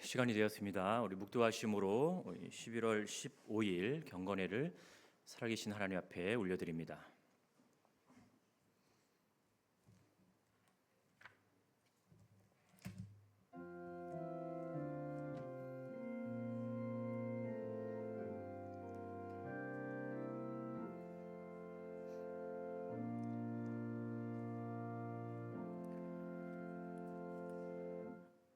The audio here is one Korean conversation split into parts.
시간이 되었습니다. 우리 묵도하심으로 11월 15일 경건회를 살아계신 하나님 앞에 올려드립니다.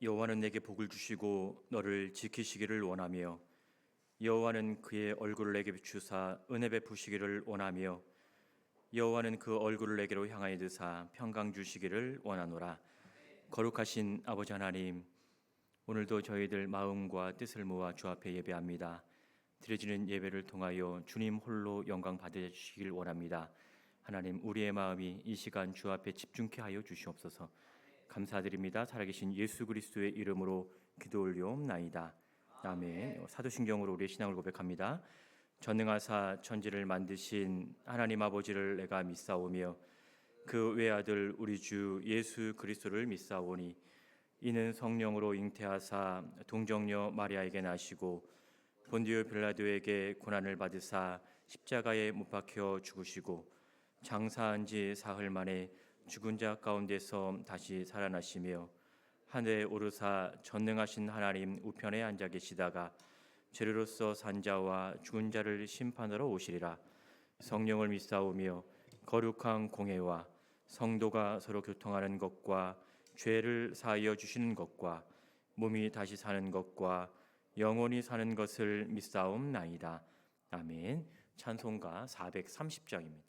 여호와는 내게 복을 주시고 너를 지키시기를 원하며 여호와는 그의 얼굴을 내게 비추사 은혜 베푸시기를 원하며 여호와는 그 얼굴을 내게로 향하여 드사 평강 주시기를 원하노라. 거룩하신 아버지 하나님, 오늘도 저희들 마음과 뜻을 모아 주 앞에 예배합니다. 드려지는 예배를 통하여 주님 홀로 영광 받으시길 원합니다. 하나님, 우리의 마음이 이 시간 주 앞에 집중케 하여 주시옵소서. 감사드립니다. 살아계신 예수 그리스도의 이름으로 기도 올리옵나이다. 아멘. 사도신경으로 우리의 신앙을 고백합니다. 전능하사 천지를 만드신 하나님 아버지를 내가 믿사오며 그 외아들 우리 주 예수 그리스도를 믿사오니 이는 성령으로 잉태하사 동정녀 마리아에게 나시고 본디오 빌라도에게 고난을 받으사 십자가에 못 박혀 죽으시고 장사한 지 사흘 만에 죽은 자 가운데서 다시 살아나시며 하늘에 오르사 전능하신 하나님 우편에 앉아 계시다가 죄로서 산 자와 죽은 자를 심판하러 오시리라. 성령을 믿사오며 거룩한 공회와 성도가 서로 교통하는 것과 죄를 사하여 주시는 것과 몸이 다시 사는 것과 영원히 사는 것을 믿사옵나이다. 아멘. 찬송가 430장입니다.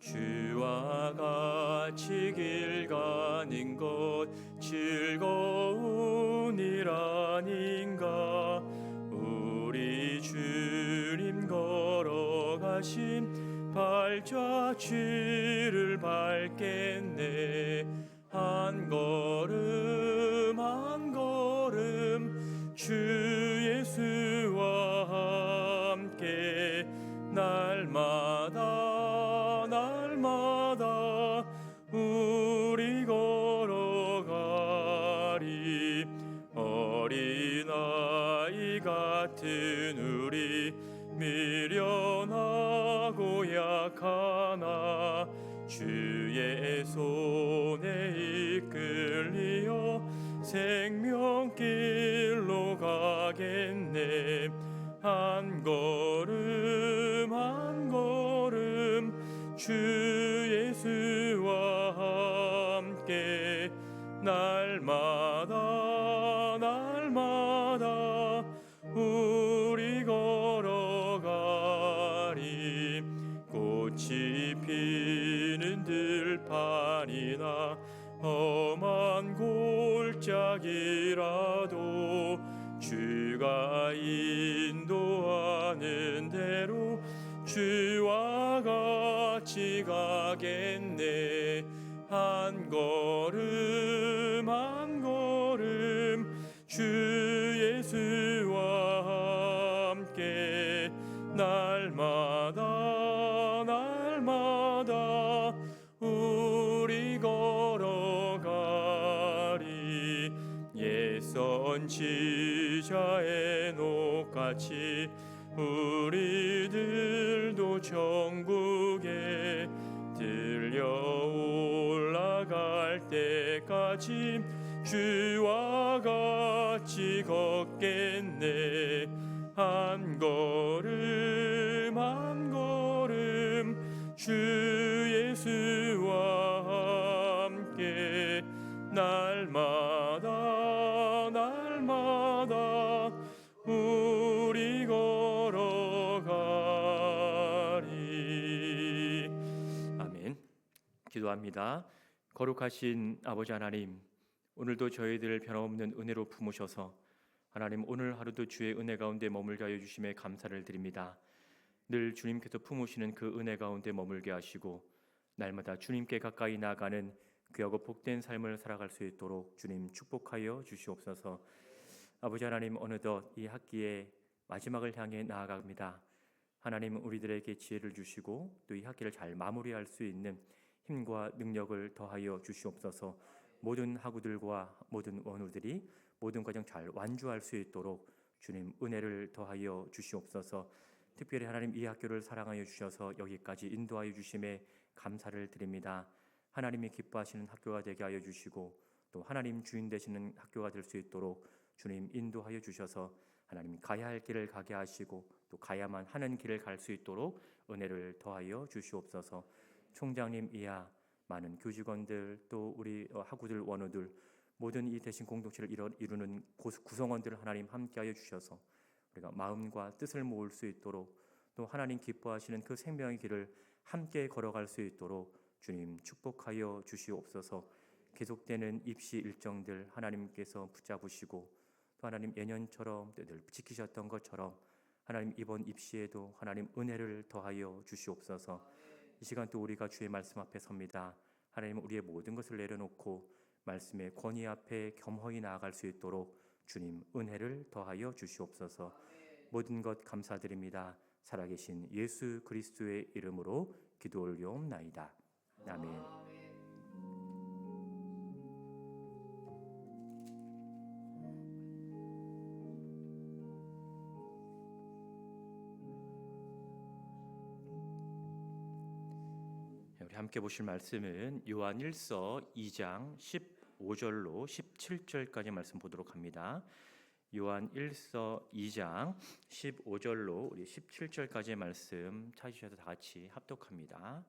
주와 같이 길 가는 것 즐거운 일 아닌가. 우리 주님 걸어가신 발자취를 밟겠네. 한 걸음 한 걸음 주 예수와 함께 날마다 우리 걸어가리. 어린아이 같은 우리 미련하고 약하나 주의 손에 이끌리어 생명길로 가겠네. 한 걸음 한 걸음 주 예수와 함께 날마다 우리 걸어가리. 꽃이 피는 들판이나 험한 골짜기라도 주가 인도하는 대로 주와 같이 가겠네. 한 걸음 한 걸음 주 예수와 함께 날마다 우리 걸어가리. 옛 선지자의 녹같이 우리들도 천국에 들려 올라갈 때까지 주와 같이 걷겠네. 한 걸음 한 걸음 주 예수와 함께 날마다 우리 걸어가리. 아멘. 기도합니다. 거룩하신 아버지 하나님, 오늘도 저희들을 변함없는 은혜로 품으셔서 하나님 오늘 하루도 주의 은혜 가운데 머물게 하여 주심에 감사를 드립니다. 늘 주님께서 품으시는 그 은혜 가운데 머물게 하시고 날마다 주님께 가까이 나아가는 귀하고 복된 삶을 살아갈 수 있도록 주님 축복하여 주시옵소서. 아버지 하나님, 어느덧 이 학기의 마지막을 향해 나아갑니다. 하나님은 우리들에게 지혜를 주시고 또 이 학기를 잘 마무리할 수 있는 힘과 능력을 더하여 주시옵소서. 모든 학우들과 모든 원우들이 모든 과정 잘 완주할 수 있도록 주님 은혜를 더하여 주시옵소서. 특별히 하나님 이 학교를 사랑하여 주셔서 여기까지 인도하여 주심에 감사를 드립니다. 하나님이 기뻐하시는 학교가 되게 하여 주시고 또 하나님 주인 되시는 학교가 될 수 있도록 주님 인도하여 주셔서 하나님 가야 할 길을 가게 하시고 또 가야만 하는 길을 갈 수 있도록 은혜를 더하여 주시옵소서. 총장님 이하 많은 교직원들 또 우리 학우들 원우들 모든 이 대신 공동체를 이루는 구성원들을 하나님 함께하여 주셔서 우리가 마음과 뜻을 모을 수 있도록 또 하나님 기뻐하시는 그 생명의 길을 함께 걸어갈 수 있도록 주님 축복하여 주시옵소서. 계속되는 입시 일정들 하나님께서 붙잡으시고 또 하나님 예년처럼 늘 지키셨던 것처럼 하나님 이번 입시에도 하나님 은혜를 더하여 주시옵소서. 이 시간 또 우리가 주의 말씀 앞에 섭니다. 하나님 우리의 모든 것을 내려놓고 말씀의 권위 앞에 겸허히 나아갈 수 있도록 주님 은혜를 더하여 주시옵소서. 모든 것 감사드립니다. 살아계신 예수 그리스도의 이름으로 기도 올려옵나이다. 아멘. 우리 함께 보실 말씀은 요한 1서 2장 15절로 17절까지 말씀 보도록 합니다. 요한 1서 2장 15절로 우리 17절까지의 말씀 찾으셔서 다 같이 합독합니다.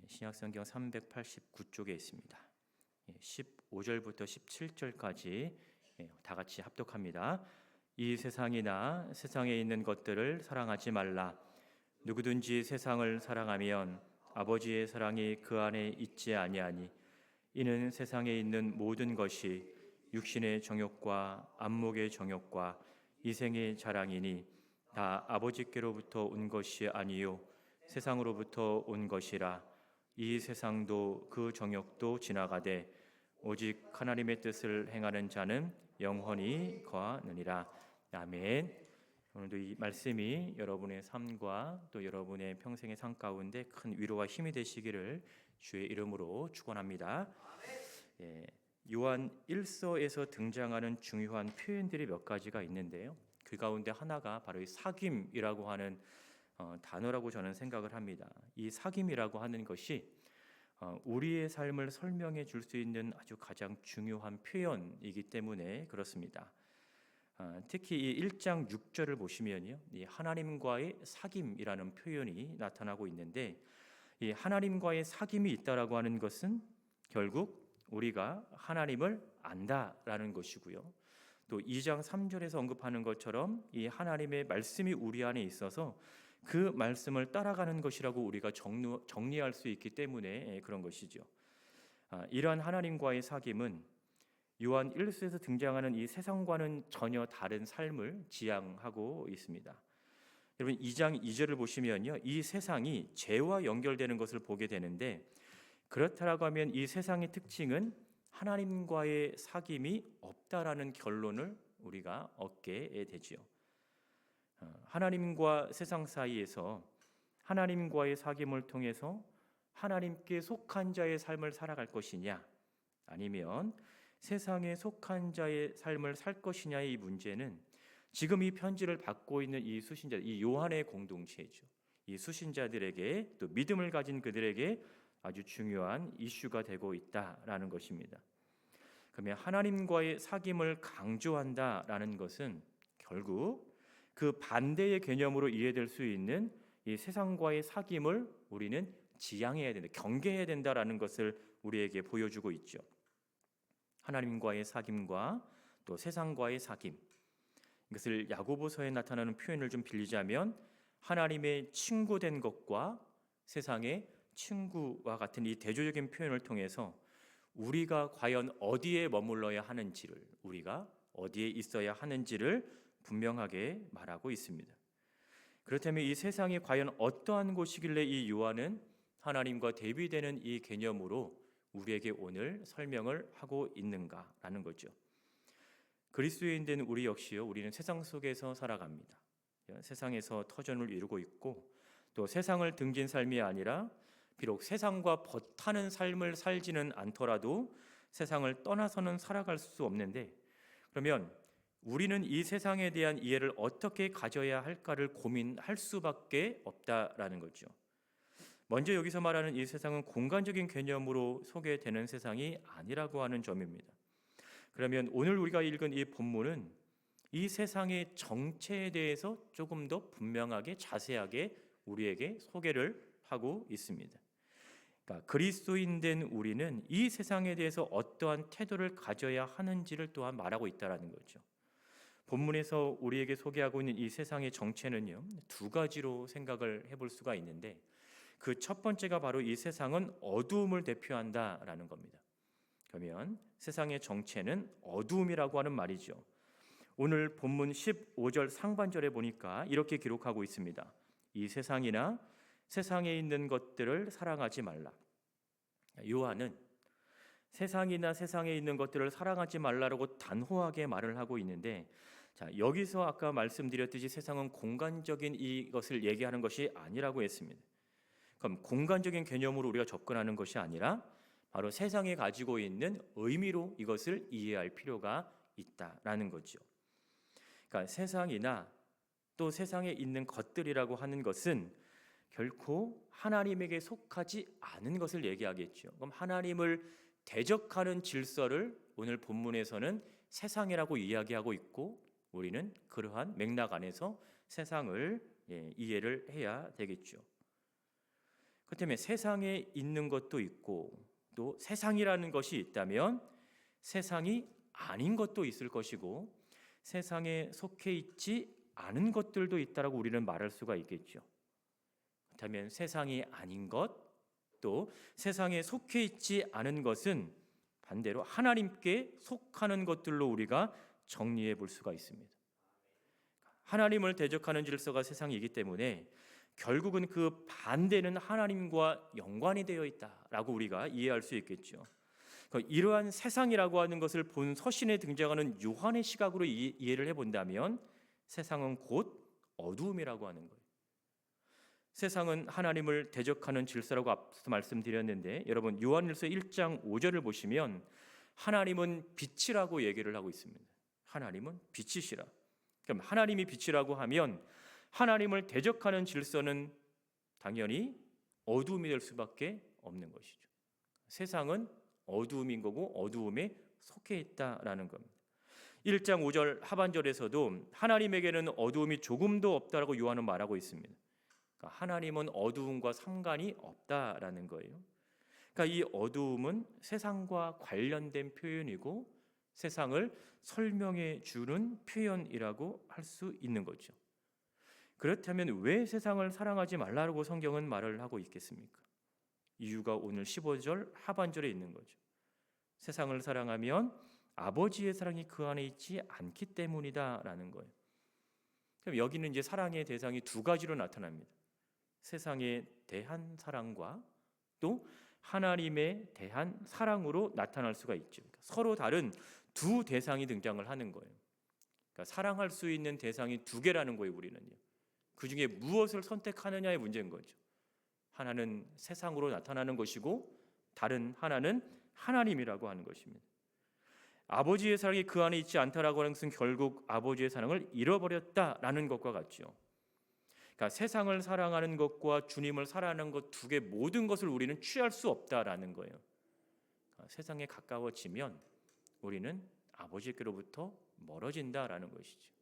신약성경 389쪽에 있습니다. 15절부터 17절까지 다 같이 합독합니다. 이 세상이나 세상에 있는 것들을 사랑하지 말라. 누구든지 세상을 사랑하면 아버지의 사랑이 그 안에 있지 아니하니 이는 세상에 있는 모든 것이 육신의 정욕과 안목의 정욕과 이생의 자랑이니 다 아버지께로부터 온 것이 아니요 세상으로부터 온 것이라. 이 세상도 그 정욕도 지나가되 오직 하나님의 뜻을 행하는 자는 영원히 거하느니라. 아멘. 오늘도 이 말씀이 여러분의 삶과 또 여러분의 평생의 삶 가운데 큰 위로와 힘이 되시기를 주의 이름으로 축원합니다. 요한 1서에서 등장하는 중요한 표현들이 몇 가지가 있는데요. 그 가운데 하나가 바로 이 사귐이라고 하는 단어라고 저는 생각을 합니다. 이 사귐이라고 하는 것이 우리의 삶을 설명해 줄 수 있는 아주 가장 중요한 표현이기 때문에 그렇습니다. 특히 이 1장 6절을 보시면요, 이 하나님과의 사귐이라는 표현이 나타나고 있는데, 이 하나님과의 사귐이 있다라고 하는 것은 결국 우리가 하나님을 안다라는 것이고요. 또 2장 3절에서 언급하는 것처럼 이 하나님의 말씀이 우리 안에 있어서 그 말씀을 따라가는 것이라고 우리가 정리할 수 있기 때문에 그런 것이죠. 이러한 하나님과의 사귐은 요한 1서에서 등장하는 이 세상과는 전혀 다른 삶을 지향하고 있습니다. 여러분 2장 2절을 보시면요, 이 세상이 죄와 연결되는 것을 보게 되는데, 그렇다라고 하면 이 세상의 특징은 하나님과의 사귐이 없다라는 결론을 우리가 얻게 되지요. 하나님과 세상 사이에서 하나님과의 사귐을 통해서 하나님께 속한 자의 삶을 살아갈 것이냐, 아니면 세상에 속한 자의 삶을 살 것이냐의 이 문제는 지금 이 편지를 받고 있는 이 수신자, 이 요한의 공동체죠. 이 수신자들에게 또 믿음을 가진 그들에게 아주 중요한 이슈가 되고 있다라는 것입니다. 그러면 하나님과의 사귐을 강조한다라는 것은 결국 그 반대의 개념으로 이해될 수 있는 이 세상과의 사귐을 우리는 지양해야 된다, 경계해야 된다라는 것을 우리에게 보여주고 있죠. 하나님과의 사귐과 또 세상과의 사귐, 이것을 야고보서에 나타나는 표현을 좀 빌리자면 하나님의 친구된 것과 세상의 친구와 같은 이 대조적인 표현을 통해서 우리가 과연 어디에 머물러야 하는지를, 우리가 어디에 있어야 하는지를 분명하게 말하고 있습니다. 그렇다면 이 세상이 과연 어떠한 곳이길래 이 요한은 하나님과 대비되는 이 개념으로 우리에게 오늘 설명을 하고 있는가라는 거죠. 그리스도인 된 우리 역시요, 우리는 세상 속에서 살아갑니다. 세상에서 터전을 이루고 있고 또 세상을 등진 삶이 아니라 비록 세상과 버타는 삶을 살지는 않더라도 세상을 떠나서는 살아갈 수 없는데 그러면 우리는 이 세상에 대한 이해를 어떻게 가져야 할까를 고민할 수밖에 없다라는 거죠. 먼저 여기서 말하는 이 세상은 공간적인 개념으로 소개되는 세상이 아니라고 하는 점입니다. 그러면 오늘 우리가 읽은 이 본문은 이 세상의 정체에 대해서 조금 더 분명하게 자세하게 우리에게 소개를 하고 있습니다. 그러니까 그리스도인 된 우리는 이 세상에 대해서 어떠한 태도를 가져야 하는지를 또한 말하고 있다는 거죠. 본문에서 우리에게 소개하고 있는 이 세상의 정체는요, 두 가지로 생각을 해볼 수가 있는데 그 첫 번째가 바로 이 세상은 어두움을 대표한다라는 겁니다. 그러면 세상의 정체는 어두움이라고 하는 말이죠. 오늘 본문 15절 상반절에 보니까 이렇게 기록하고 있습니다. 이 세상이나 세상에 있는 것들을 사랑하지 말라. 요한은 세상이나 세상에 있는 것들을 사랑하지 말라라고 단호하게 말을 하고 있는데 자, 여기서 아까 말씀드렸듯이 세상은 공간적인 이것을 얘기하는 것이 아니라고 했습니다. 그럼 공간적인 개념으로 우리가 접근하는 것이 아니라 바로 세상에 가지고 있는 의미로 이것을 이해할 필요가 있다라는 거죠. 그러니까 세상이나 또 세상에 있는 것들이라고 하는 것은 결코 하나님에게 속하지 않은 것을 얘기하겠죠. 그럼 하나님을 대적하는 질서를 오늘 본문에서는 세상이라고 이야기하고 있고 우리는 그러한 맥락 안에서 세상을 이해를 해야 되겠죠. 그렇다면 세상에 있는 것도 있고 또 세상이라는 것이 있다면 세상이 아닌 것도 있을 것이고 세상에 속해 있지 않은 것들도 있다라고 우리는 말할 수가 있겠죠. 그렇다면 세상이 아닌 것, 또 세상에 속해 있지 않은 것은 반대로 하나님께 속하는 것들로 우리가 정리해 볼 수가 있습니다. 하나님을 대적하는 질서가 세상이기 때문에 결국은 그 반대는 하나님과 연관이 되어 있다라고 우리가 이해할 수 있겠죠. 이러한 세상이라고 하는 것을 본 서신에 등장하는 요한의 시각으로 이해를 해본다면 세상은 곧 어두움이라고 하는 거예요. 세상은 하나님을 대적하는 질서라고 앞서 말씀드렸는데 여러분 요한일서 1장 5절을 보시면 하나님은 빛이라고 얘기를 하고 있습니다. 하나님은 빛이시라. 그럼 하나님이 빛이라고 하면 하나님을 대적하는 질서는 당연히 어두움이 될 수밖에 없는 것이죠. 세상은 어두움인 거고 어두움에 속해 있다라는 겁니다. 1장 5절 하반절에서도 하나님에게는 어두움이 조금도 없다라고 요한은 말하고 있습니다. 그러니까 하나님은 어두움과 상관이 없다라는 거예요. 그러니까 이 어두움은 세상과 관련된 표현이고 세상을 설명해 주는 표현이라고 할 수 있는 거죠. 그렇다면 왜 세상을 사랑하지 말라고 성경은 말을 하고 있겠습니까? 이유가 오늘 15절 하반절에 있는 거죠. 세상을 사랑하면 아버지의 사랑이 그 안에 있지 않기 때문이다라는 거예요. 그럼 여기는 이제 사랑의 대상이 두 가지로 나타납니다. 세상에 대한 사랑과 또 하나님에 대한 사랑으로 나타날 수가 있죠. 그러니까 서로 다른 두 대상이 등장을 하는 거예요. 그러니까 사랑할 수 있는 대상이 두 개라는 거예요. 우리는요. 그 중에 무엇을 선택하느냐의 문제인 거죠. 하나는 세상으로 나타나는 것이고 다른 하나는 하나님이라고 하는 것입니다. 아버지의 사랑이 그 안에 있지 않다라고 하는 것은 결국 아버지의 사랑을 잃어버렸다라는 것과 같죠. 그러니까 세상을 사랑하는 것과 주님을 사랑하는 것 두 개 모든 것을 우리는 취할 수 없다라는 거예요. 그러니까 세상에 가까워지면 우리는 아버지께로부터 멀어진다라는 것이죠.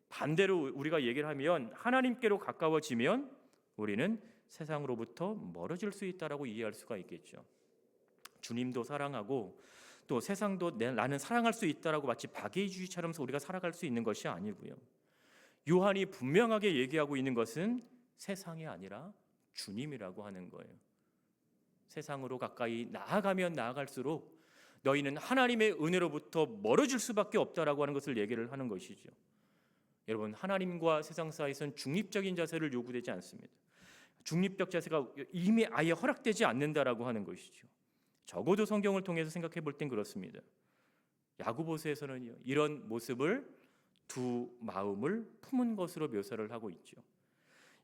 반대로 우리가 얘기를 하면 하나님께로 가까워지면 우리는 세상으로부터 멀어질 수 있다라고 이해할 수가 있겠죠. 주님도 사랑하고 또 세상도 나는 사랑할 수 있다라고 마치 박애주의처럼 우리가 살아갈 수 있는 것이 아니고요. 요한이 분명하게 얘기하고 있는 것은 세상이 아니라 주님이라고 하는 거예요. 세상으로 가까이 나아가면 나아갈수록 너희는 하나님의 은혜로부터 멀어질 수밖에 없다라고 하는 것을 얘기를 하는 것이죠. 여러분 하나님과 세상 사이에서는 중립적인 자세를 요구되지 않습니다. 중립적 자세가 이미 아예 허락되지 않는다라고 하는 것이죠. 적어도 성경을 통해서 생각해 볼 땐 그렇습니다. 야고보서에서는요 이런 모습을 두 마음을 품은 것으로 묘사를 하고 있죠.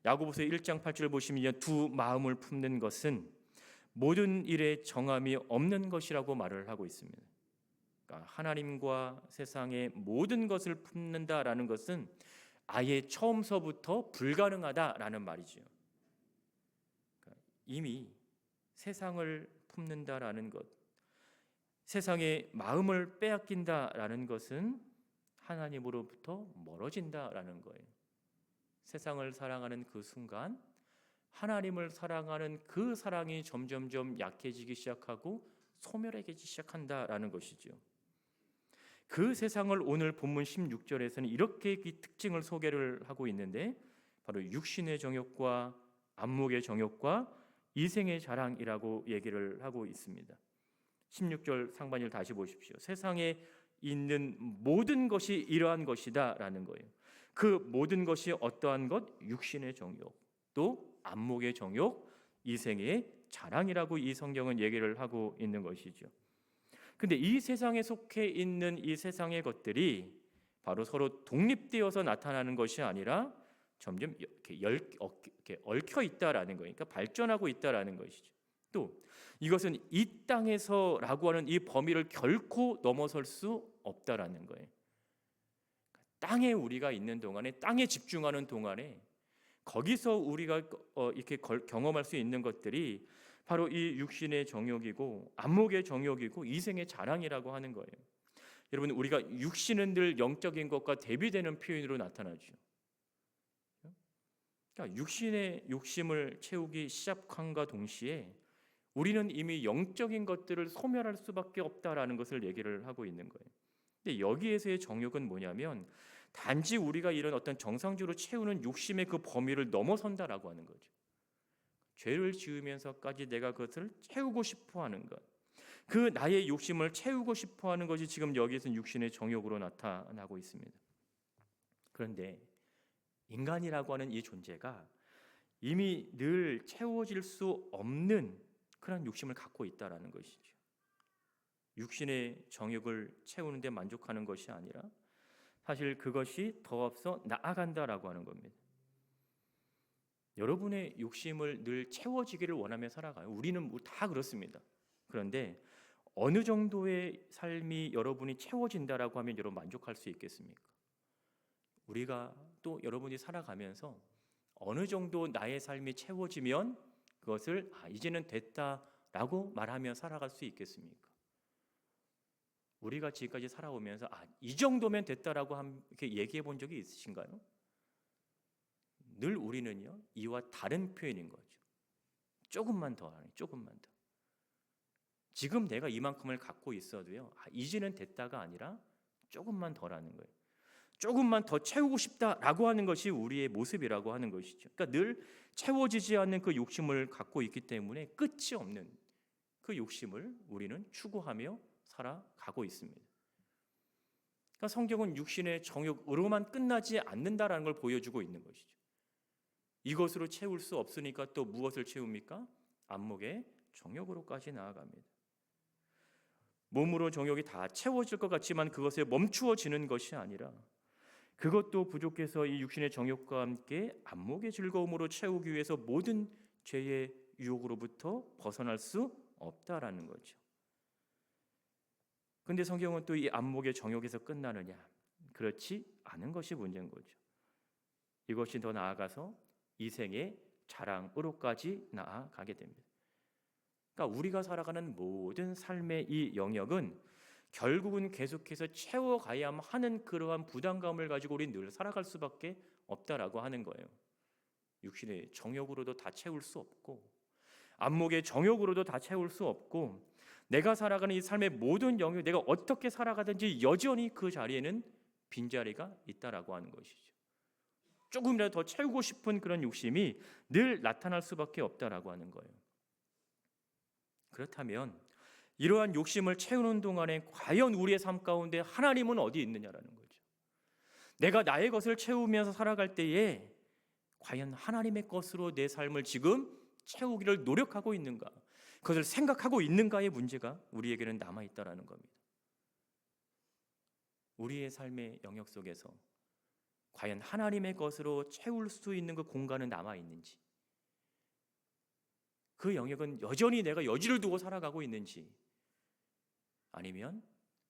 야고보서 1장 8절 보시면 두 마음을 품는 것은 모든 일에 정함이 없는 것이라고 말을 하고 있습니다. 그러니까 하나님과 세상의 모든 것을 품는다라는 것은 아예 처음서부터 불가능하다라는 말이죠. 그러니까 이미 세상을 품는다라는 것, 세상의 마음을 빼앗긴다라는 것은 하나님으로부터 멀어진다라는 거예요. 세상을 사랑하는 그 순간 하나님을 사랑하는 그 사랑이 점점점 약해지기 시작하고 소멸해지기 시작한다라는 것이죠. 그 세상을 오늘 본문 16절에서는 이렇게 이 특징을 소개를 하고 있는데 바로 육신의 정욕과 안목의 정욕과 이생의 자랑이라고 얘기를 하고 있습니다. 16절 상반절 다시 보십시오. 세상에 있는 모든 것이 이러한 것이다 라는 거예요. 그 모든 것이 어떠한 것? 육신의 정욕, 또 안목의 정욕, 이생의 자랑이라고 이 성경은 얘기를 하고 있는 것이죠. 근데 이 세상에 속해 있는 이 세상의 것들이 바로 서로 독립되어서 나타나는 것이 아니라 점점 이렇게 얽혀 있다라는 거예요. 그러니까 발전하고 있다라는 것이죠. 또 이것은 이 땅에서라고 하는 이 범위를 결코 넘어설 수 없다라는 거예요. 땅에 우리가 있는 동안에, 땅에 집중하는 동안에 거기서 우리가 이렇게 경험할 수 있는 것들이 바로 이 육신의 정욕이고 안목의 정욕이고 이생의 자랑이라고 하는 거예요. 여러분, 우리가 육신은 늘 영적인 것과 대비되는 표현으로 나타나죠. 그러니까 육신의 욕심을 채우기 시작함과 동시에 우리는 이미 영적인 것들을 소멸할 수밖에 없다라는 것을 얘기를 하고 있는 거예요. 근데 여기에서의 정욕은 뭐냐면 단지 우리가 이런 어떤 정상적으로 채우는 욕심의 그 범위를 넘어선다라고 하는 거죠. 죄를 지으면서까지 내가 그것을 채우고 싶어하는 것, 그 나의 욕심을 채우고 싶어하는 것이 지금 여기에서는 육신의 정욕으로 나타나고 있습니다. 그런데 인간이라고 하는 이 존재가 이미 늘 채워질 수 없는 그런 욕심을 갖고 있다라는 것이죠. 육신의 정욕을 채우는 데 만족하는 것이 아니라 사실 그것이 더 앞서 나아간다라고 하는 겁니다. 여러분의 욕심을 늘 채워지기를 원하며 살아가요. 우리는 다 그렇습니다. 그런데 어느 정도의 삶이 여러분이 채워진다라고 하면 여러분 만족할 수 있겠습니까? 우리가 또 여러분이 살아가면서 어느 정도 나의 삶이 채워지면 그것을 이제는 됐다라고 말하며 살아갈 수 있겠습니까? 우리가 지금까지 살아오면서 이 정도면 됐다라고 이렇게 얘기해 본 적이 있으신가요? 늘 우리는요 이와 다른 표현인 거죠. 조금만 더 하니, 조금만 더. 지금 내가 이만큼을 갖고 있어도요 이제는 됐다가 아니라 조금만 더라는 거예요. 조금만 더 채우고 싶다라고 하는 것이 우리의 모습이라고 하는 것이죠. 그러니까 늘 채워지지 않는 그 욕심을 갖고 있기 때문에 끝이 없는 그 욕심을 우리는 추구하며 살아가고 있습니다. 그러니까 성경은 육신의 정욕으로만 끝나지 않는다라는 걸 보여주고 있는 것이죠. 이것으로 채울 수 없으니까 또 무엇을 채웁니까? 안목의 정욕으로까지 나아갑니다. 몸으로 정욕이 다 채워질 것 같지만 그것에 멈추어지는 것이 아니라 그것도 부족해서 이 육신의 정욕과 함께 안목의 즐거움으로 채우기 위해서 모든 죄의 유혹으로부터 벗어날 수 없다라는 거죠. 그런데 성경은 또 이 안목의 정욕에서 끝나느냐? 그렇지 않은 것이 문제인 거죠. 이것이 더 나아가서 이생의 자랑으로까지 나아가게 됩니다. 그러니까 우리가 살아가는 모든 삶의 이 영역은 결국은 계속해서 채워가야만 하는 그러한 부담감을 가지고 우리는 늘 살아갈 수밖에 없다라고 하는 거예요. 육신의 정욕으로도 다 채울 수 없고 안목의 정욕으로도 다 채울 수 없고 내가 살아가는 이 삶의 모든 영역, 내가 어떻게 살아가든지 여전히 그 자리에는 빈자리가 있다라고 하는 것이죠. 조금이라도 더 채우고 싶은 그런 욕심이 늘 나타날 수밖에 없다라고 하는 거예요. 그렇다면 이러한 욕심을 채우는 동안에 과연 우리의 삶 가운데 하나님은 어디 있느냐라는 거죠. 내가 나의 것을 채우면서 살아갈 때에 과연 하나님의 것으로 내 삶을 지금 채우기를 노력하고 있는가, 그것을 생각하고 있는가의 문제가 우리에게는 남아있다라는 겁니다. 우리의 삶의 영역 속에서 과연 하나님의 것으로 채울 수 있는 그 공간은 남아있는지, 그 영역은 여전히 내가 여지를 두고 살아가고 있는지, 아니면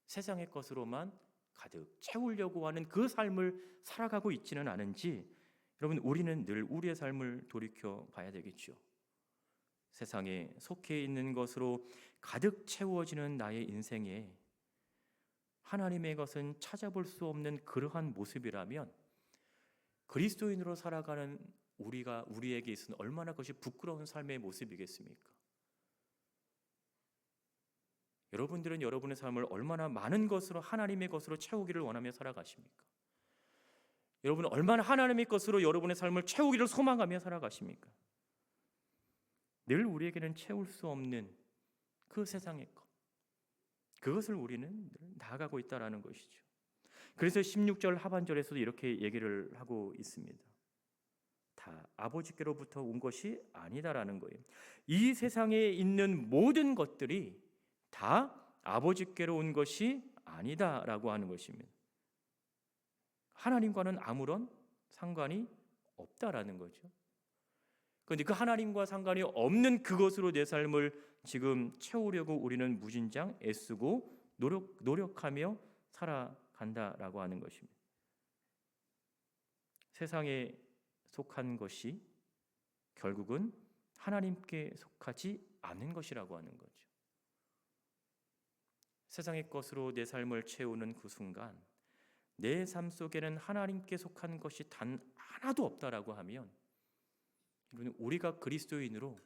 세상의 것으로만 가득 채우려고 하는 그 삶을 살아가고 있지는 않은지, 여러분, 우리는 늘 우리의 삶을 돌이켜 봐야 되겠죠. 세상에 속해 있는 것으로 가득 채워지는 나의 인생에 하나님의 것은 찾아볼 수 없는 그러한 모습이라면 그리스도인으로 살아가는 우리에게 있어서는 얼마나 그것이 부끄러운 삶의 모습이겠습니까? 여러분들은 여러분의 삶을 얼마나 많은 것으로, 하나님의 것으로 채우기를 원하며 살아가십니까? 여러분은 얼마나 하나님의 것으로 여러분의 삶을 채우기를 소망하며 살아가십니까? 늘 우리에게는 채울 수 없는 그 세상의 것, 그것을 우리는 늘 나아가고 있다는 것이죠. 그래서 16절 하반절에서도 이렇게 얘기를 하고 있습니다. 다 아버지께로부터 온 것이 아니다라는 거예요. 이 세상에 있는 모든 것들이 다 아버지께로 온 것이 아니다라고 하는 것입니다. 하나님과는 아무런 상관이 없다라는 거죠. 그런데 그 하나님과 상관이 없는 그것으로 내 삶을 지금 채우려고 우리는 무진장 애쓰고 노력하며 살아간다라고 하는 것입니다. 세상에 속한 것이 결국은 하나님께 속하지 않는 것이라고 하는 거죠. 세상의 것으로 내 삶을 채우는 그 순간 내 삶 속에는 하나님께 속한 것이 단 하나도 없다라고 하면, 우리가 그리스도인으로,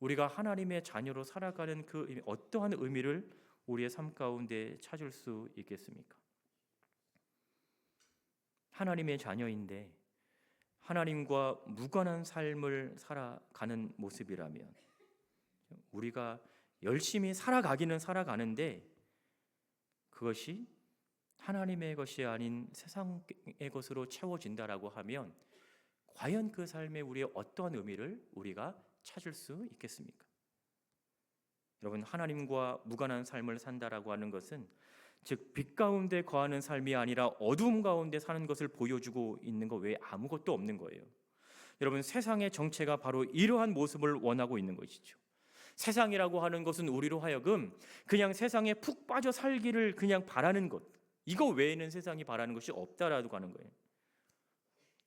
우리가 하나님의 자녀로 살아가는 그 어떠한 의미를 우리의 삶 가운데 찾을 수 있겠습니까? 하나님의 자녀인데 하나님과 무관한 삶을 살아가는 모습이라면, 우리가 열심히 살아가기는 살아가는데 그것이 하나님의 것이 아닌 세상의 것으로 채워진다라고 하면 과연 그 삶에 우리의 어떠한 의미를 우리가 찾을 수 있겠습니까? 여러분, 하나님과 무관한 삶을 산다라고 하는 것은 즉 빛 가운데 거하는 삶이 아니라 어두움 가운데 사는 것을 보여주고 있는 것 외에 아무것도 없는 거예요. 여러분, 세상의 정체가 바로 이러한 모습을 원하고 있는 것이죠. 세상이라고 하는 것은 우리로 하여금 그냥 세상에 푹 빠져 살기를 그냥 바라는 것, 이거 외에는 세상이 바라는 것이 없다라고 하는 거예요.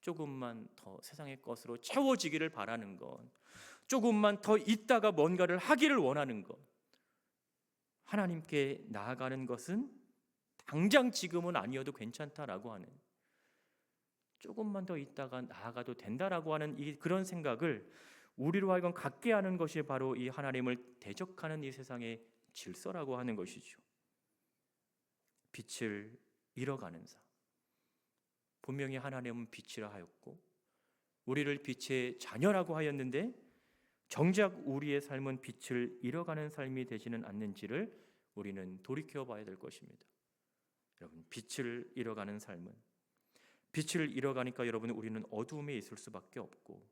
조금만 더 세상의 것으로 채워지기를 바라는 것, 조금만 더 있다가 뭔가를 하기를 원하는 것, 하나님께 나아가는 것은 당장 지금은 아니어도 괜찮다라고 하는, 조금만 더 있다가 나아가도 된다라고 하는 그런 생각을 우리로 하여금 갖게 하는 것이 바로 이 하나님을 대적하는 이 세상의 질서라고 하는 것이죠. 빛을 잃어가는 삶. 분명히 하나님은 빛이라 하였고 우리를 빛의 자녀라고 하였는데 정작 우리의 삶은 빛을 잃어가는 삶이 되지는 않는지를 우리는 돌이켜 봐야 될 것입니다. 여러분, 빛을 잃어가는 삶은, 빛을 잃어가니까 여러분, 우리는 어두움에 있을 수밖에 없고,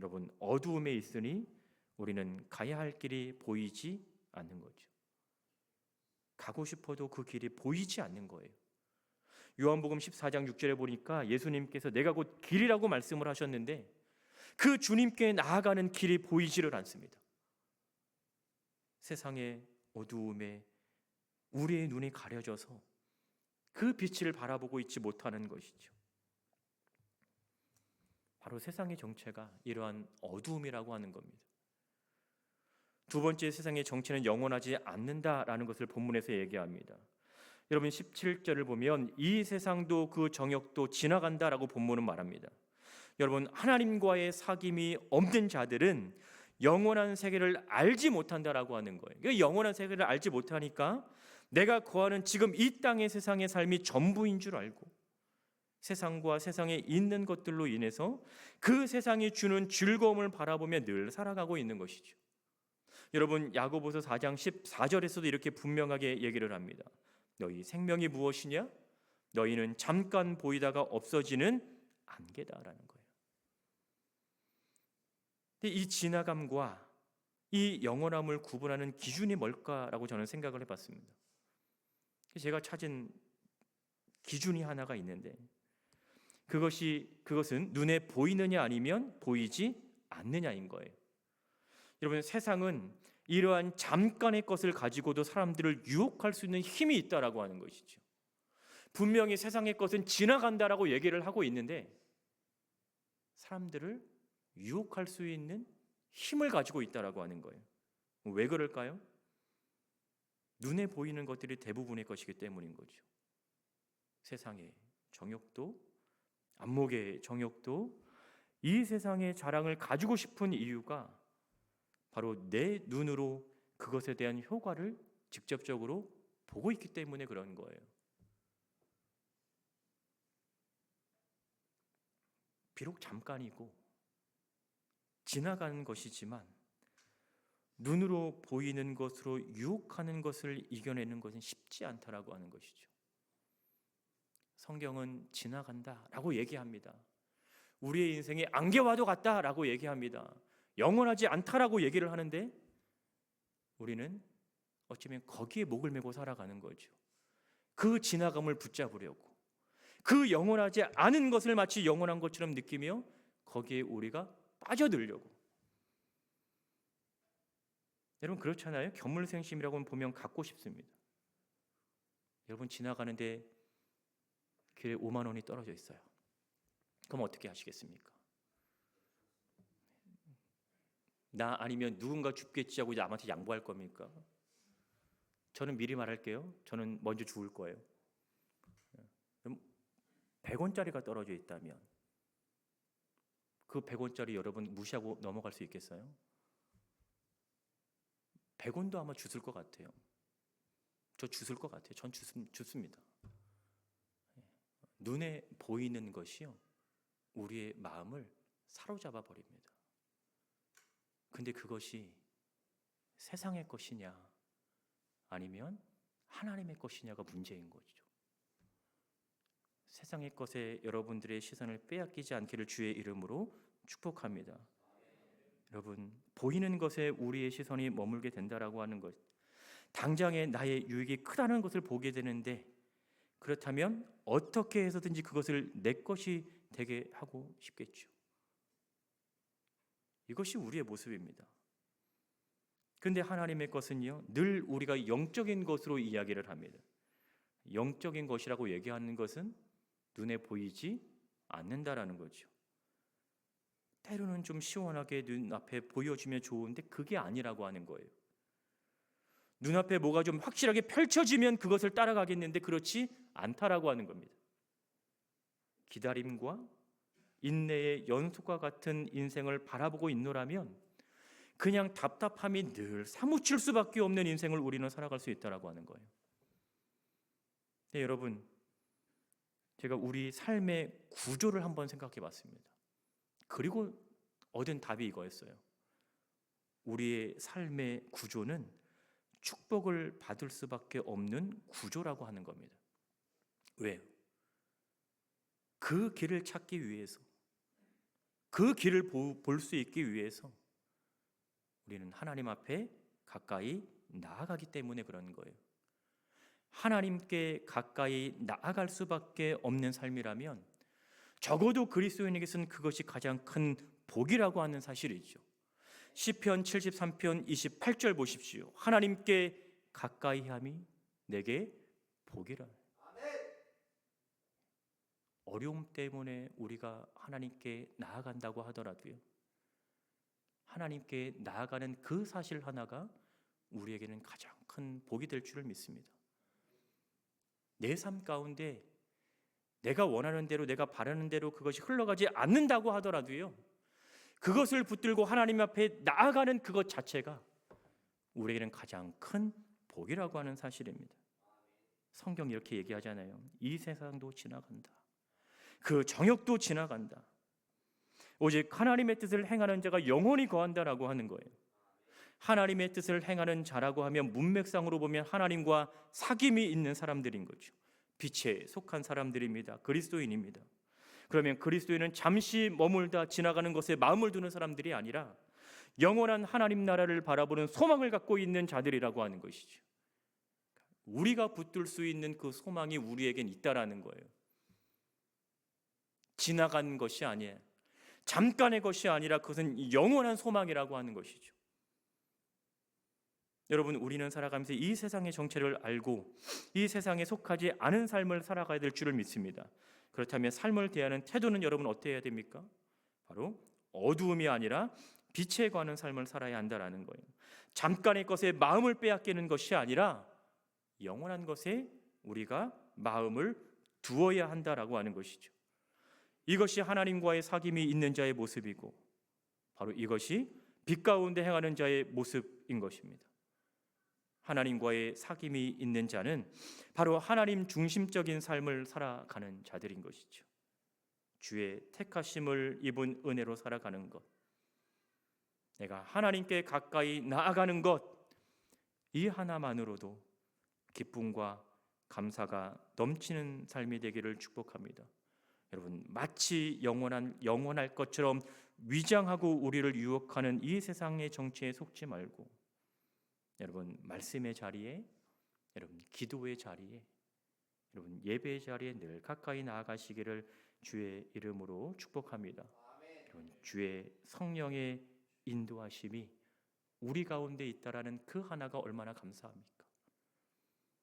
여러분, 어두움에 있으니 우리는 가야 할 길이 보이지 않는 거죠. 가고 싶어도 그 길이 보이지 않는 거예요. 요한복음 14장 6절에 보니까 예수님께서 내가 곧 길이라고 말씀을 하셨는데 그 주님께 나아가는 길이 보이지를 않습니다. 세상의 어두움에 우리의 눈이 가려져서 그 빛을 바라보고 있지 못하는 것이죠. 바로 세상의 정체가 이러한 어두움이라고 하는 겁니다. 두 번째, 세상의 정체는 영원하지 않는다라는 것을 본문에서 얘기합니다. 여러분, 17절을 보면 이 세상도 그 정욕도 지나간다라고 본문은 말합니다. 여러분, 하나님과의 사귐이 없는 자들은 영원한 세계를 알지 못한다라고 하는 거예요. 영원한 세계를 알지 못하니까 내가 거하는 지금 이 땅의 세상의 삶이 전부인 줄 알고 세상과 세상에 있는 것들로 인해서 그 세상이 주는 즐거움을 바라보며 늘 살아가고 있는 것이죠. 여러분, 야고보서 4장 14절에서도 이렇게 분명하게 얘기를 합니다. 너희 생명이 무엇이냐? 너희는 잠깐 보이다가 없어지는 안개다라는 거예요. 근데 이 지나감과 이 영원함을 구분하는 기준이 뭘까라고 저는 생각을 해봤습니다. 제가 찾은 기준이 하나가 있는데 그것은 눈에 보이느냐 아니면 보이지 않느냐인 거예요. 여러분, 세상은 이러한 잠깐의 것을 가지고도 사람들을 유혹할 수 있는 힘이 있다라고 하는 것이죠. 분명히 세상의 것은 지나간다라고 얘기를 하고 있는데 사람들을 유혹할 수 있는 힘을 가지고 있다라고 하는 거예요. 왜 그럴까요? 눈에 보이는 것들이 대부분의 것이기 때문인 거죠. 세상의 정욕도, 안목의 정욕도, 이 세상의 자랑을 가지고 싶은 이유가 바로 내 눈으로 그것에 대한 효과를 직접적으로 보고 있기 때문에 그런 거예요. 비록 잠깐이고 지나가는 것이지만 눈으로 보이는 것으로 유혹하는 것을 이겨내는 것은 쉽지 않다라고 하는 것이죠. 성경은 지나간다라고 얘기합니다. 우리의 인생이 안개와도 같다라고 얘기합니다. 영원하지 않다라고 얘기를 하는데 우리는 어쩌면 거기에 목을 메고 살아가는 거죠. 그 지나감을 붙잡으려고, 그 영원하지 않은 것을 마치 영원한 것처럼 느끼며 거기에 우리가 빠져들려고. 여러분, 그렇잖아요. 견물생심이라고 보면 갖고 싶습니다. 여러분, 지나가는데 길에 5만 원이 떨어져 있어요. 그럼 어떻게 하시겠습니까? 나 아니면 누군가 죽겠지 하고 남한테 양보할 겁니까? 저는 미리 말할게요. 저는 먼저 죽을 거예요. 그럼 100원짜리가 떨어져 있다면 그 100원짜리 여러분 무시하고 넘어갈 수 있겠어요? 100원도 아마 주술 것 같아요. 저 주술 것 같아요. 전 주습니다. 눈에 보이는 것이요, 우리의 마음을 사로잡아 버립니다. 근데 그것이 세상의 것이냐 아니면 하나님의 것이냐가 문제인 거죠. 세상의 것에 여러분들의 시선을 빼앗기지 않기를 주의 이름으로 축복합니다. 여러분, 보이는 것에 우리의 시선이 머물게 된다라고 하는 것, 당장의 나의 유익이 크다는 것을 보게 되는데, 그렇다면 어떻게 해서든지 그것을 내 것이 되게 하고 싶겠죠. 이것이 우리의 모습입니다. 근데 하나님의 것은요, 늘 우리가 영적인 것으로 이야기를 합니다. 영적인 것이라고 얘기하는 것은 눈에 보이지 않는다라는 거죠. 때로는 좀 시원하게 눈앞에 보여주면 좋은데 그게 아니라고 하는 거예요. 눈앞에 뭐가 좀 확실하게 펼쳐지면 그것을 따라가겠는데 그렇지 않다라고 하는 겁니다. 기다림과 인내의 연속과 같은 인생을 바라보고 있노라면 그냥 답답함이 늘 사무칠 수밖에 없는 인생을 우리는 살아갈 수 있다라고 하는 거예요. 네, 여러분, 제가 우리 삶의 구조를 한번 생각해 봤습니다. 그리고 얻은 답이 이거였어요. 우리의 삶의 구조는 축복을 받을 수밖에 없는 구조라고 하는 겁니다. 왜요? 그 길을 찾기 위해서, 그 길을 볼 수 있기 위해서 우리는 하나님 앞에 가까이 나아가기 때문에 그런 거예요. 하나님께 가까이 나아갈 수밖에 없는 삶이라면 적어도 그리스도인에게서는 그것이 가장 큰 복이라고 하는 사실이죠. 시편 73편 28절 보십시오. 하나님께 가까이 함이 내게 복이라. 어려움 때문에 우리가 하나님께 나아간다고 하더라도요, 하나님께 나아가는 그 사실 하나가 우리에게는 가장 큰 복이 될 줄을 믿습니다. 내 삶 가운데 내가 원하는 대로, 내가 바라는 대로 그것이 흘러가지 않는다고 하더라도요, 그것을 붙들고 하나님 앞에 나아가는 그것 자체가 우리에게는 가장 큰 복이라고 하는 사실입니다. 성경이 이렇게 얘기하잖아요. 이 세상도 지나간다. 그 정욕도 지나간다. 오직 하나님의 뜻을 행하는 자가 영원히 거한다라고 하는 거예요. 하나님의 뜻을 행하는 자라고 하면 문맥상으로 보면 하나님과 사귐이 있는 사람들인 거죠. 빛에 속한 사람들입니다. 그리스도인입니다. 그러면 그리스도인은 잠시 머물다 지나가는 것에 마음을 두는 사람들이 아니라 영원한 하나님 나라를 바라보는 소망을 갖고 있는 자들이라고 하는 것이죠. 우리가 붙들 수 있는 그 소망이 우리에겐 있다라는 거예요. 지나간 것이 아니에요. 잠깐의 것이 아니라 그것은 영원한 소망이라고 하는 것이죠. 여러분, 우리는 살아가면서 이 세상의 정체를 알고 이 세상에 속하지 않은 삶을 살아가야 될 줄을 믿습니다. 그렇다면 삶을 대하는 태도는 여러분 어떻게 해야 됩니까? 바로 어두움이 아니라 빛에 관한 삶을 살아야 한다라는 거예요. 잠깐의 것에 마음을 빼앗기는 것이 아니라 영원한 것에 우리가 마음을 두어야 한다라고 하는 것이죠. 이것이 하나님과의 사귐이 있는 자의 모습이고 바로 이것이 빛 가운데 행하는 자의 모습인 것입니다. 하나님과의 사귐이 있는 자는 바로 하나님 중심적인 삶을 살아가는 자들인 것이죠. 주의 택하심을 입은 은혜로 살아가는 것, 내가 하나님께 가까이 나아가는 것, 이 하나만으로도 기쁨과 감사가 넘치는 삶이 되기를 축복합니다. 여러분, 마치 영원할 것처럼 위장하고 우리를 유혹하는 이 세상의 정치에 속지 말고 여러분, 말씀의 자리에, 여러분 기도의 자리에, 여러분 예배의 자리에 늘 가까이 나아가시기를 주의 이름으로 축복합니다. 여러분, 주의 성령의 인도하심이 우리 가운데 있다라는 그 하나가 얼마나 감사합니까?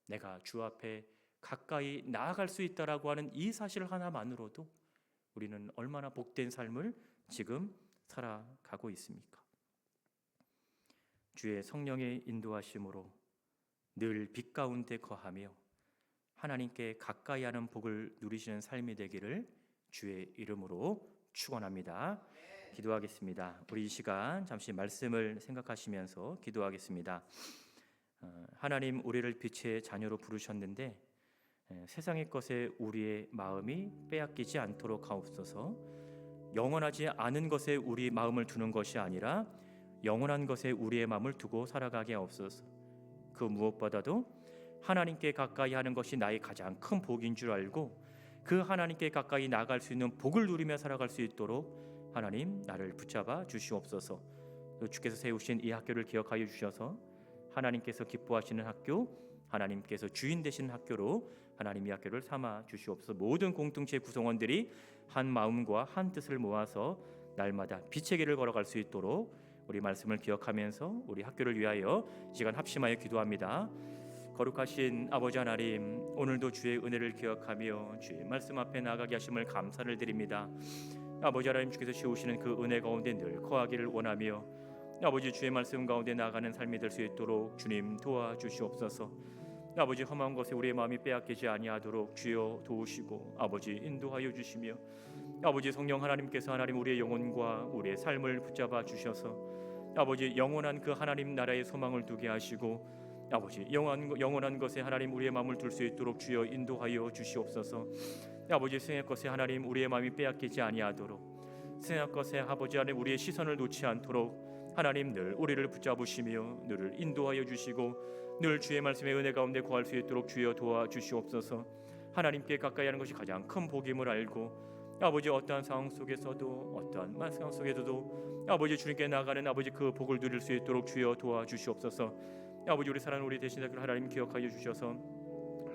내가 주 앞에 가까이 나아갈 수 있다라고 하는 이 사실 하나만으로도 우리는 얼마나 복된 삶을 지금 살아가고 있습니까? 주의 성령의 인도하심으로 늘 빛 가운데 거하며 하나님께 가까이 하는 복을 누리시는 삶이 되기를 주의 이름으로 축원합니다. 기도하겠습니다. 우리 이 시간 잠시 말씀을 생각하시면서 기도하겠습니다. 하나님, 우리를 빛의 자녀로 부르셨는데 세상의 것에 우리의 마음이 빼앗기지 않도록 하옵소서. 영원하지 않은 것에 우리 마음을 두는 것이 아니라 영원한 것에 우리의 마음을 두고 살아가게 하옵소서. 그 무엇보다도 하나님께 가까이 하는 것이 나의 가장 큰 복인 줄 알고 그 하나님께 가까이 나아갈 수 있는 복을 누리며 살아갈 수 있도록 하나님, 나를 붙잡아 주시옵소서. 또 주께서 세우신 이 학교를 기억하여 주셔서 하나님께서 기뻐하시는 학교, 하나님께서 주인 되시는 학교로 하나님 이 학교를 삼아 주시옵소서. 모든 공동체 구성원들이 한 마음과 한 뜻을 모아서 날마다 빛의 길을 걸어갈 수 있도록 우리 말씀을 기억하면서 우리 학교를 위하여 이 시간 합심하여 기도합니다. 거룩하신 아버지 하나님, 오늘도 주의 은혜를 기억하며 주의 말씀 앞에 나아가게 하심을 감사를 드립니다. 아버지 하나님, 주께서 세우시는 그 은혜 가운데 늘 거하기를 원하며 아버지, 주의 말씀 가운데 나아가는 삶이 될 수 있도록 주님 도와주시옵소서. 아버지, 험한 것에 우리의 마음이 빼앗기지 아니하도록 주여 도우시고 아버지 인도하여 주시며 아버지, 성령 하나님께서 하나님 우리의 영혼과 우리의 삶을 붙잡아 주셔서 아버지, 영원한 그 하나님 나라의 소망을 두게 하시고 아버지, 영원한 것에 하나님 우리의 마음을 둘 수 있도록 주여 인도하여 주시옵소서. 아버지, 생의 것에 하나님 우리의 마음이 빼앗기지 아니하도록 생의 것에 아버지 하나님 우리의 시선을 놓지 않도록 하나님 늘 우리를 붙잡으시며 늘 인도하여 주시고 늘 주의 말씀의 은혜 가운데 거할 수 있도록 주여 도와주시옵소서. 하나님께 가까이 하는 것이 가장 큰 복임을 알고 아버지, 어떠한 상황 속에서도 어떠한 상황 속에서도 아버지 주님께 나아가는 아버지 그 복을 누릴 수 있도록 주여 도와주시옵소서. 아버지, 우리 사랑하는 우리 대신 학교를 하나님 기억하여 주셔서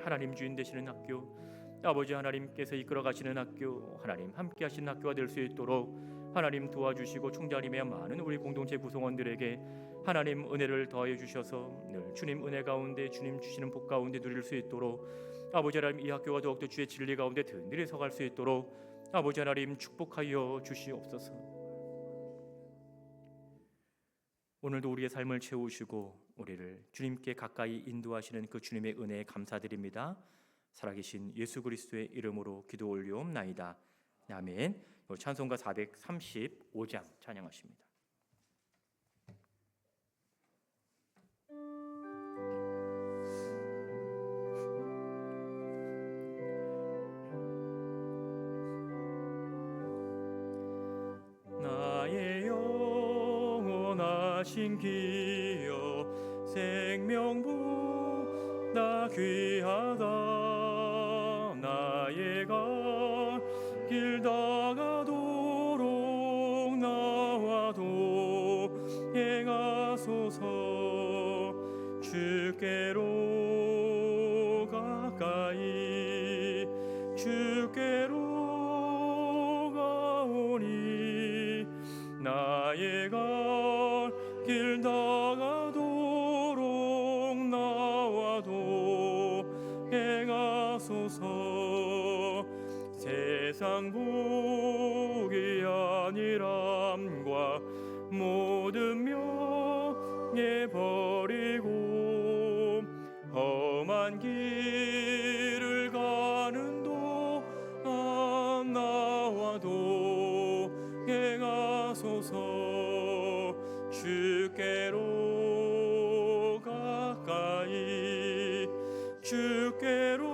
하나님 주인 되시는 학교, 아버지 하나님께서 이끌어 가시는 학교, 하나님 함께 하시는 학교가 될 수 있도록 하나님 도와주시고 총장님의 많은 우리 공동체 구성원들에게 하나님 은혜를 더하여 주셔서 늘 주님 은혜 가운데 주님 주시는 복 가운데 누릴 수 있도록 아버지 하나님 이 학교가 더욱더 주의 진리 가운데 든든히 서갈 수 있도록 아버지 하나님 축복하여 주시옵소서. 오늘도 우리의 삶을 채우시고 우리를 주님께 가까이 인도하시는 그 주님의 은혜에 감사드립니다. 살아계신 예수 그리스도의 이름으로 기도 올리옵나이다. 아멘. 찬송가 435장 찬양하십니다. 나의 영원하신 기여 생명보다 귀하다. 나의 갈 길 다가도록 나와도 행하소서. 주께로 나의 갈 길 다가도록 나와도 행하소서. 세상 복이 아니람과 모든 명예 버리고 험한 길을 가는 동안 나와도 행하소서. 주께로 가까이 주께로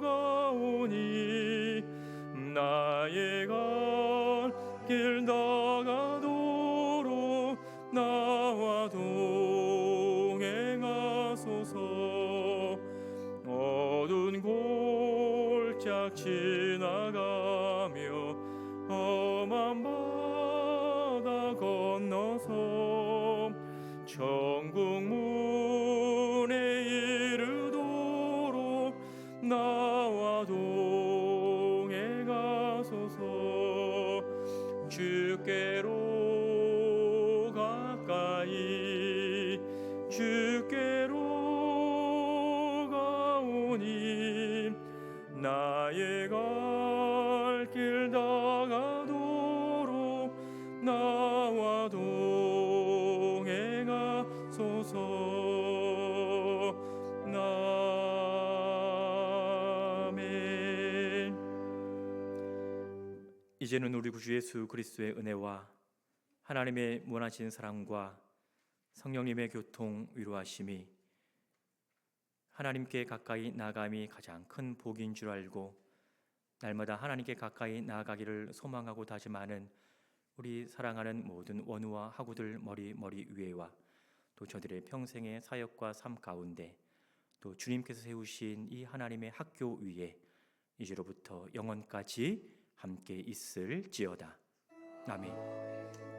가오니 나의 갈 길 다가도록 나와도 행하소서. 어두운 골짝 지나가며 험한 바다 건너서 천국 문에 이르도록 나와도 행하소서. 주께로 가까이 주께로 가오니 나의 갈 길 다가도록 나와도 행하소서. 아멘. 이제는 우리 구주 예수 그리스도의 은혜와 하나님의 무한하신 사랑과 성령님의 교통 위로하심이 하나님께 가까이 나아감이 가장 큰 복인 줄 알고 날마다 하나님께 가까이 나아가기를 소망하고 다짐하는 우리 사랑하는 모든 원우와 하구들 머리 위에와 또 저들의 평생의 사역과 삶 가운데 또 주님께서 세우신 이 하나님의 학교 위에 이제로부터 영원까지 함께 있을지어다. 아멘.